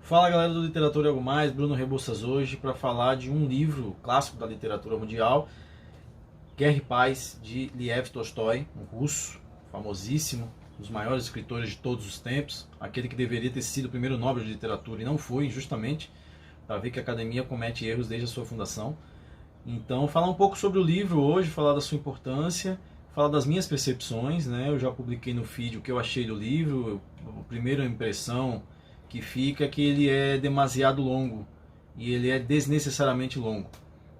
Fala galera do Literatura e Algo Mais, Bruno Rebouças hoje para falar de um livro clássico da literatura mundial, Guerra e Paz, de Lev Tolstói, um russo, famosíssimo, um dos maiores escritores de todos os tempos, aquele que deveria ter sido o primeiro Nobel de Literatura e não foi, injustamente, para ver que a academia comete erros desde a sua fundação. Então, falar um pouco sobre o livro hoje, falar da sua importância, falar das minhas percepções, né? Eu já publiquei no feed o que eu achei do livro. A primeira impressão que fica é que ele é demasiado longo e ele é desnecessariamente longo.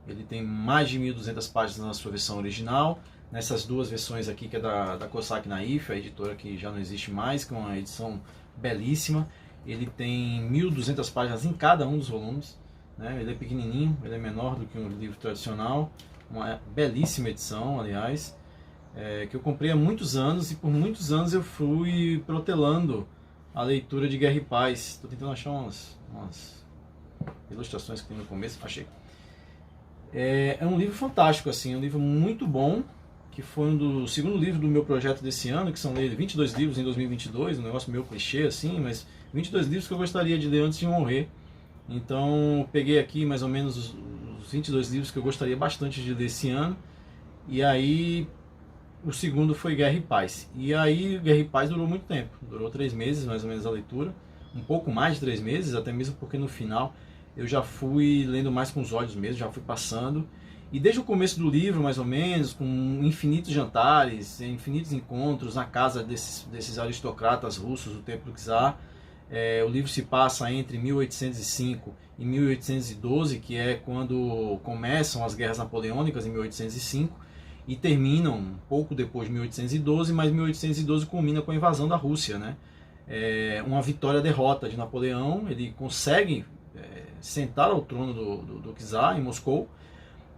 Ele tem mais de 1.200 páginas na sua versão original, nessas duas versões aqui que é da Cossack Naif, a editora que já não existe mais, que é uma edição belíssima. Ele tem 1.200 páginas em cada um dos volumes, né? Ele é pequenininho, ele é menor do que um livro tradicional, uma belíssima edição, aliás, que eu comprei há muitos anos e por muitos anos eu fui protelando a leitura de Guerra e Paz. Estou tentando achar umas ilustrações que tem no começo, achei. É um livro fantástico, assim, um livro muito bom, que foi o segundo livro do meu projeto desse ano, que são 22 livros em 2022, um negócio meio clichê assim, mas 22 livros que eu gostaria de ler antes de morrer. Então peguei aqui mais ou menos os 22 livros que eu gostaria bastante de ler esse ano, e aí o segundo foi Guerra e Paz. E aí Guerra e Paz durou muito tempo, durou 3 meses mais ou menos a leitura, um pouco mais de 3 meses, até mesmo porque no final eu já fui lendo mais com os olhos mesmo, já fui passando. E desde o começo do livro, mais ou menos, com infinitos jantares, infinitos encontros na casa desses aristocratas russos do tempo do czar, o livro se passa entre 1805 e 1812, que é quando começam as guerras napoleônicas em 1805, e terminam um pouco depois de 1812, mas 1812 culmina com a invasão da Rússia, né? Uma vitória-derrota de Napoleão. Ele consegue sentar ao trono do czar em Moscou,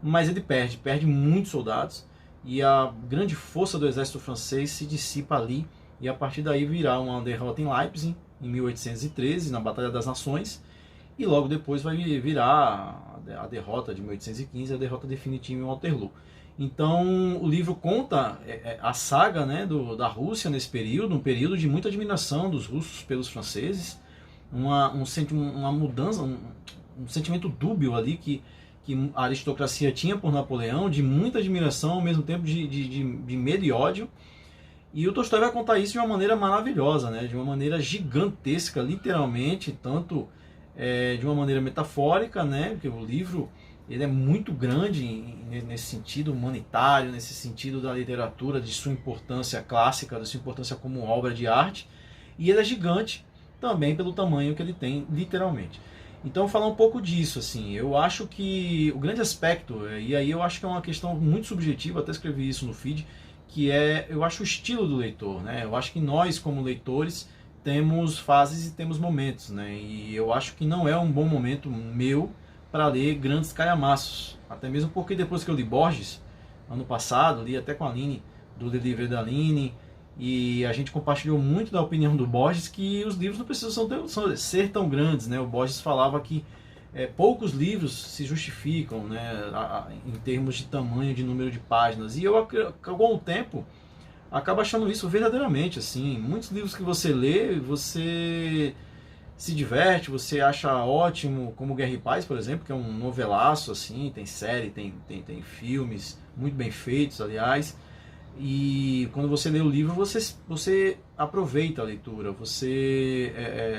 mas ele perde muitos soldados, e a grande força do exército francês se dissipa ali, e a partir daí virá uma derrota em Leipzig, em 1813, na Batalha das Nações, e logo depois vai virar a derrota de 1815, a derrota definitiva em Waterloo. Então o livro conta a saga, né, da Rússia nesse período, um período de muita admiração dos russos pelos franceses, uma mudança, um sentimento dúbio ali que a aristocracia tinha por Napoleão, de muita admiração, ao mesmo tempo de medo e ódio. E o Tolstói vai contar isso de uma maneira maravilhosa, né? De uma maneira gigantesca, literalmente, tanto de uma maneira metafórica, né? Porque o livro ele é muito grande nesse sentido humanitário, nesse sentido da literatura, de sua importância clássica, de sua importância como obra de arte, e ele é gigante também pelo tamanho que ele tem, literalmente. Então, falar um pouco disso, assim, eu acho que o grande aspecto, e aí eu acho que é uma questão muito subjetiva, até escrevi isso no feed, que eu acho o estilo do leitor, né? Eu acho que nós, como leitores, temos fases e temos momentos, né? E eu acho que não é um bom momento meu para ler grandes calhamaços, até mesmo porque depois que eu li Borges, ano passado, li até com a Aline, do Livro da Aline, e a gente compartilhou muito da opinião do Borges, que os livros não precisam ser tão grandes, né? O Borges falava que poucos livros se justificam, né, em termos de tamanho, de número de páginas, e eu, com o tempo, acabo achando isso verdadeiramente, assim. Muitos livros que você lê, você se diverte, você acha ótimo, como Guerra e Paz, por exemplo, que é um novelaço, assim, tem série, tem filmes, muito bem feitos, aliás. E quando você lê o livro, você aproveita a leitura, você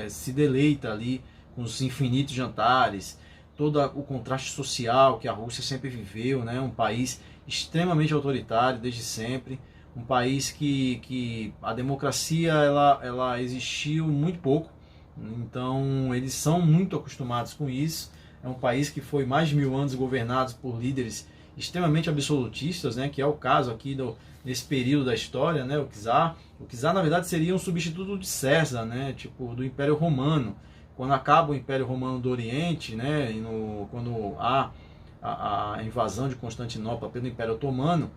se deleita ali com os infinitos jantares, todo o contraste social que a Rússia sempre viveu, né? Um país extremamente autoritário desde sempre, um país que a democracia ela existiu muito pouco, então eles são muito acostumados com isso. É um país que foi mais de 1000 anos governado por líderes extremamente absolutistas, né? Que é o caso aqui nesse período da história, né? O czar na verdade seria um substituto de César, né? Tipo do Império Romano. Quando acaba o Império Romano do Oriente, né? Quando há a invasão de Constantinopla pelo Império Otomano,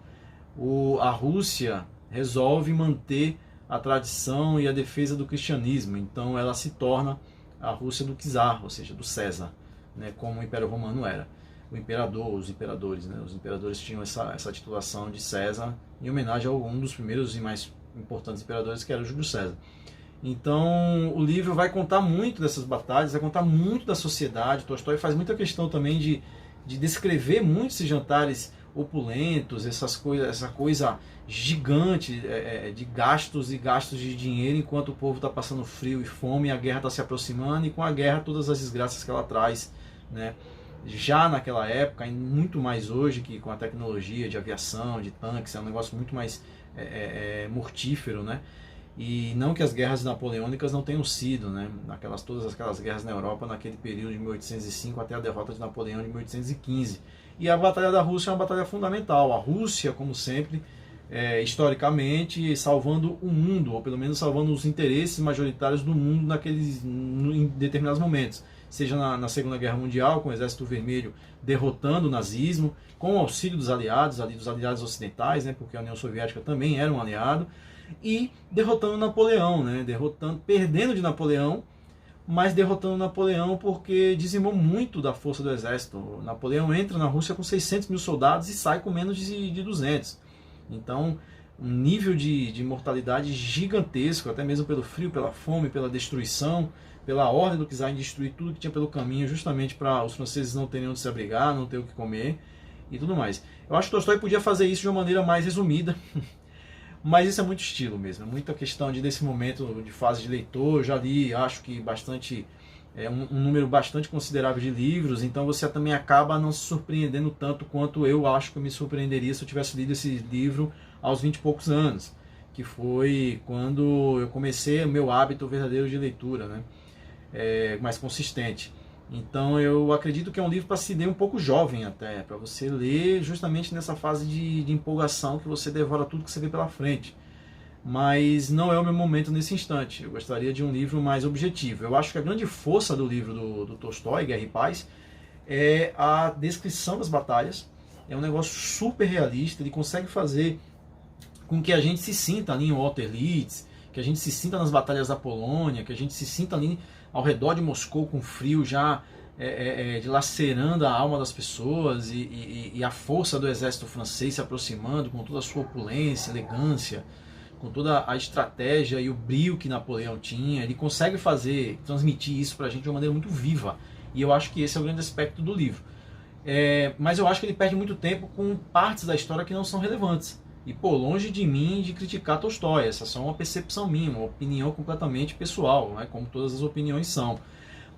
a Rússia resolve manter a tradição e a defesa do cristianismo. Então ela se torna a Rússia do czar, ou seja, do César, né? Como o Império Romano era. O imperador, os imperadores, né? Os imperadores tinham essa titulação de César em homenagem a um dos primeiros e mais importantes imperadores, que era o Júlio César. Então o livro vai contar muito dessas batalhas, vai contar muito da sociedade. Tolstói faz muita questão também de descrever muito esses jantares opulentos, essa coisa gigante de gastos e gastos de dinheiro, enquanto o povo está passando frio e fome, a guerra está se aproximando, e com a guerra todas as desgraças que ela traz, né? Já naquela época, e muito mais hoje, que com a tecnologia de aviação, de tanques, é um negócio muito mais mortífero, né? E não que as guerras napoleônicas não tenham sido, né? Todas aquelas guerras na Europa naquele período de 1805 até a derrota de Napoleão de 1815. E a Batalha da Rússia é uma batalha fundamental. A Rússia, como sempre, historicamente, salvando o mundo, ou pelo menos salvando os interesses majoritários do mundo em determinados momentos. Seja na Segunda Guerra Mundial, com o Exército Vermelho derrotando o nazismo, com o auxílio dos aliados ocidentais, né? Porque a União Soviética também era um aliado, e derrotando Napoleão, né? Perdendo de Napoleão, mas derrotando Napoleão porque dizimou muito da força do exército. Napoleão entra na Rússia com 600 mil soldados e sai com menos de 200. Então, um nível de mortalidade gigantesco, até mesmo pelo frio, pela fome, pela destruição, pela ordem do czar em destruir tudo que tinha pelo caminho, justamente para os franceses não terem onde se abrigar, não ter o que comer e tudo mais. Eu acho que Tolstói podia fazer isso de uma maneira mais resumida, mas isso é muito estilo mesmo, é muita questão desse momento de fase de leitor. Eu já li, acho que um número bastante considerável de livros, então você também acaba não se surpreendendo tanto quanto eu acho que eu me surpreenderia se eu tivesse lido esse livro aos 20 e poucos anos, que foi quando eu comecei o meu hábito verdadeiro de leitura, né? Mais consistente. Então eu acredito que é um livro para se ler um pouco jovem até, para você ler justamente nessa fase de empolgação que você devora tudo que você vê pela frente. Mas não é o meu momento nesse instante. Eu gostaria de um livro mais objetivo. Eu acho que a grande força do livro do Tolstói, Guerra e Paz, é a descrição das batalhas. É um negócio super realista. Ele consegue fazer com que a gente se sinta ali em Austerlitz, que a gente se sinta nas batalhas da Polônia, que a gente se sinta ali ao redor de Moscou com frio já dilacerando a alma das pessoas, e a força do exército francês se aproximando com toda a sua opulência, elegância, com toda a estratégia e o brio que Napoleão tinha. Ele consegue transmitir isso pra gente de uma maneira muito viva, e eu acho que esse é o grande aspecto do livro. Mas eu acho que ele perde muito tempo com partes da história que não são relevantes. E, longe de mim de criticar Tolstói, essa é só uma percepção minha, uma opinião completamente pessoal, né, como todas as opiniões são.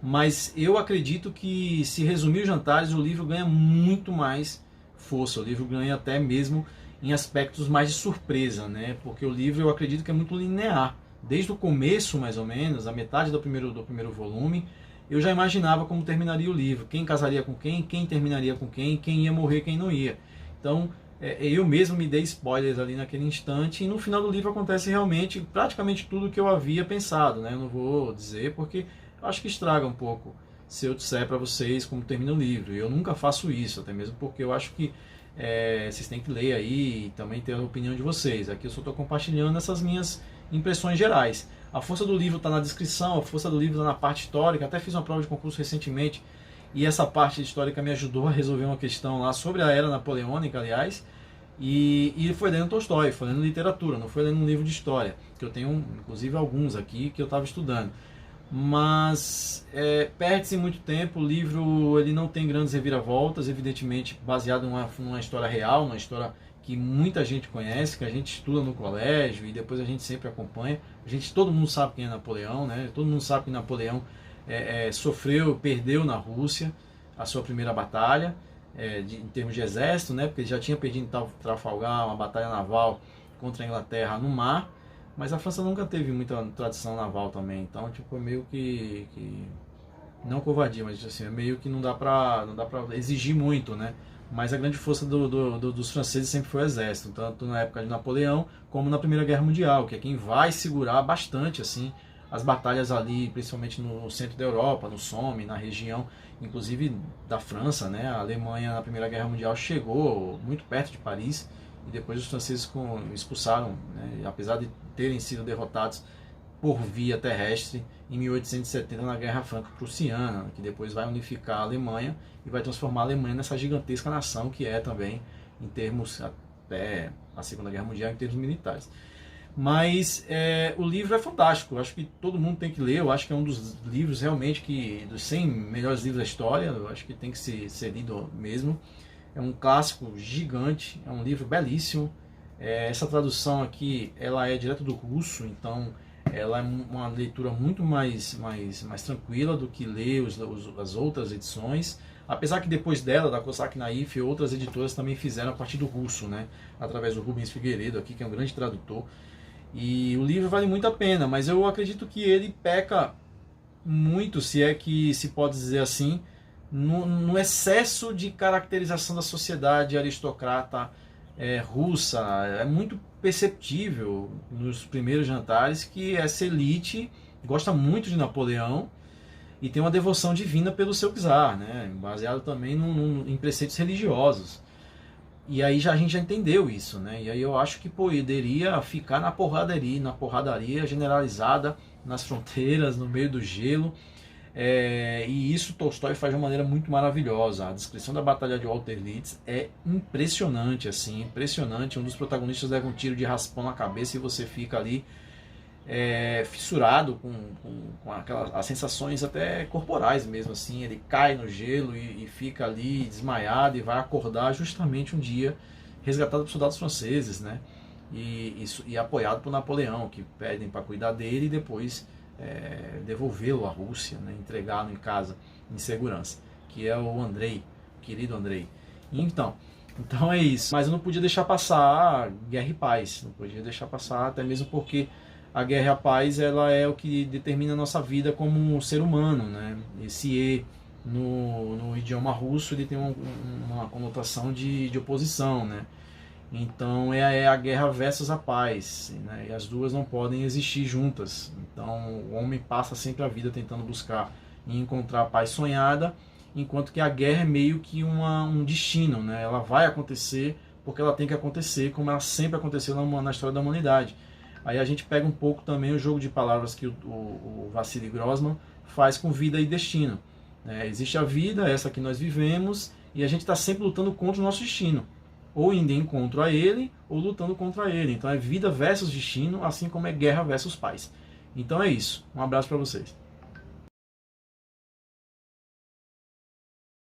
Mas eu acredito que, se resumir os jantares, o livro ganha muito mais força. O livro ganha até mesmo em aspectos mais de surpresa, né? Porque o livro, eu acredito que é muito linear. Desde o começo, mais ou menos, a metade do primeiro volume, eu já imaginava como terminaria o livro. Quem casaria com quem terminaria com quem ia morrer, quem não ia. Então, eu mesmo me dei spoilers ali naquele instante, e no final do livro acontece realmente praticamente tudo o que eu havia pensado, né? Eu não vou dizer porque eu acho que estraga um pouco se eu disser para vocês como termina o livro. Eu nunca faço isso, até mesmo porque eu acho que vocês têm que ler aí e também ter a opinião de vocês. Aqui eu só estou compartilhando essas minhas impressões gerais. A força do livro está na descrição, a força do livro está na parte histórica. Até fiz uma prova de concurso recentemente, e essa parte histórica me ajudou a resolver uma questão lá sobre a era napoleônica, aliás, e foi lendo Tolstói, foi lendo literatura, não foi lendo um livro de história, que eu tenho inclusive alguns aqui que eu estava estudando. Mas perde-se muito tempo. O livro ele não tem grandes reviravoltas, evidentemente baseado numa história real, uma história que muita gente conhece, que a gente estuda no colégio e depois a gente sempre acompanha. Todo mundo sabe quem é Napoleão, né? Todo mundo sabe que Napoleão perdeu na Rússia a sua primeira batalha, em termos de exército, né? Porque ele já tinha perdido em Trafalgar uma batalha naval contra a Inglaterra no mar, mas a França nunca teve muita tradição naval também, então é meio que não covardia, mas assim, meio que não dá pra exigir muito, né? Mas a grande força dos franceses sempre foi o exército, tanto na época de Napoleão como na Primeira Guerra Mundial, que é quem vai segurar bastante assim as batalhas ali, principalmente no centro da Europa, no Somme, na região, inclusive da França, né? A Alemanha na Primeira Guerra Mundial chegou muito perto de Paris, e depois os franceses expulsaram, né? Apesar de terem sido derrotados por via terrestre em 1870 na Guerra Franco-Prussiana, que depois vai unificar a Alemanha e vai transformar a Alemanha nessa gigantesca nação que é também, em termos até a Segunda Guerra Mundial, em termos militares. Mas o livro é fantástico, eu acho que todo mundo tem que ler, eu acho que é um dos livros realmente dos 100 melhores livros da história, eu acho que tem que ser lido mesmo. É um clássico gigante, é um livro belíssimo. Essa tradução aqui, ela é direto do russo, então ela é uma leitura muito mais tranquila do que ler as outras edições. Apesar que depois dela, da Cossack Naif, outras editoras também fizeram a partir do russo, né? Através do Rubens Figueiredo aqui, que é um grande tradutor. E o livro vale muito a pena, mas eu acredito que ele peca muito, se é que se pode dizer assim, no excesso de caracterização da sociedade aristocrata russa. É muito perceptível nos primeiros jantares que essa elite gosta muito de Napoleão e tem uma devoção divina pelo seu czar, né? Baseado também em preceitos religiosos. E aí a gente já entendeu isso, né? E aí eu acho que poderia ficar na porradaria generalizada nas fronteiras, no meio do gelo. E isso Tolstói faz de uma maneira muito maravilhosa. A descrição da Batalha de Austerlitz é impressionante, assim, impressionante. Um dos protagonistas leva um tiro de raspão na cabeça e você fica ali fissurado com as sensações até corporais mesmo, assim. Ele cai no gelo e fica ali desmaiado e vai acordar justamente um dia resgatado por soldados franceses, né? E apoiado por Napoleão, que pedem para cuidar dele e depois devolvê-lo à Rússia, né? Entregá-lo em casa em segurança, que é o Andrei, o querido Andrei. Então é isso. Mas eu não podia deixar passar Guerra e Paz, não podia deixar passar, até mesmo porque a guerra e a paz, ela é o que determina a nossa vida como um ser humano, né? Esse E no idioma russo, ele tem uma conotação de oposição, né? Então é a guerra versus a paz, né? E as duas não podem existir juntas. Então o homem passa sempre a vida tentando buscar e encontrar a paz sonhada, enquanto que a guerra é meio que um destino, né? Ela vai acontecer porque ela tem que acontecer, como ela sempre aconteceu na história da humanidade. Aí a gente pega um pouco também o jogo de palavras que o Vassili Grossman faz com vida e destino. Existe a vida, essa que nós vivemos, e a gente está sempre lutando contra o nosso destino. Ou indo em encontro a ele, ou lutando contra ele. Então é vida versus destino, assim como é guerra versus paz. Então é isso. Um abraço para vocês.